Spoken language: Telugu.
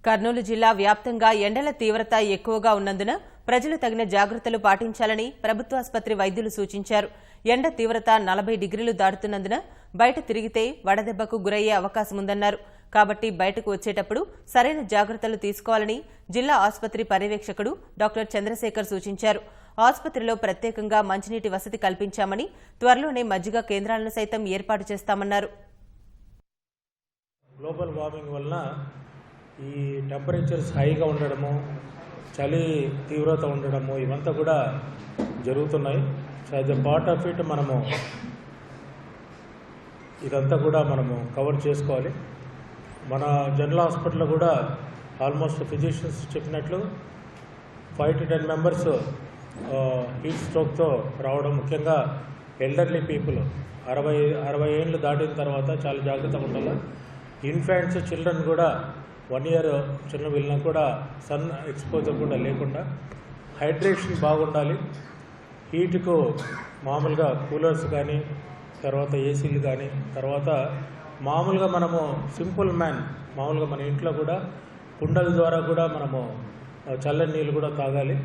కర్నూలు జిల్లా వ్యాప్తంగా ఎండల తీవ్రత ఎక్కువగా ఉన్నందున ప్రజలు తగిన జాగ్రత్తలు పాటించాలని ప్రభుత్వాసుపత్రి వైద్యులు సూచించారు. ఎండ తీవ్రత 40 డిగ్రీలు దాటుతున్నందున బయట తిరిగితే వడదెబ్బకు గురయ్యే అవకాశముందన్నారు. కాబట్టి బయటకు వచ్చేటప్పుడు సరైన జాగ్రత్తలు తీసుకోవాలని జిల్లా ఆసుపత్రి పర్యవేక్షకుడు డాక్టర్ చంద్రశేఖర్ సూచించారు. ఆసుపత్రిలో ప్రత్యేకంగా మంచినీటి వసతి కల్పించామని, త్వరలోనే మజ్జిగ కేంద్రాలను సైతం ఏర్పాటు చేస్తామన్నారు. గ్లోబల్ వార్మింగ్ వలన ఈ టెంపరేచర్స్ హైగా ఉండడము, చలి తీవ్రత ఉండడము ఇవంతా కూడా జరుగుతున్నాయి. So as a part of it ఇదంతా కూడా మనము కవర్ చేసుకోవాలి. మన జనరల్ హాస్పిటల్లో కూడా ఆల్మోస్ట్ ఫిజిషియన్స్ చెప్పినట్లు 5 to 10 మెంబర్స్ హీట్ స్ట్రోక్తో రావడం, ముఖ్యంగా ఎల్డర్లీ పీపుల్ 60 ఏళ్ళు దాటిన తర్వాత చాలా జాగ్రత్తగా ఉండాలి. ఇన్ఫాంట్స్, చిల్డ్రన్ కూడా 1 year చిన్న వీళ్ళని కూడా సన్ ఎక్స్పోజర్ కూడా లేకుండా హైడ్రేషన్ బాగుండాలి. హీట్కు మామూలుగా కూలర్స్ కానీ, తర్వాత ఏసీలు కానీ, తర్వాత మామూలుగా మనము మామూలుగా మన ఇంట్లో కూడా కుండల ద్వారా కూడా మనము చల్లని నీళ్ళు కూడా తాగాలి.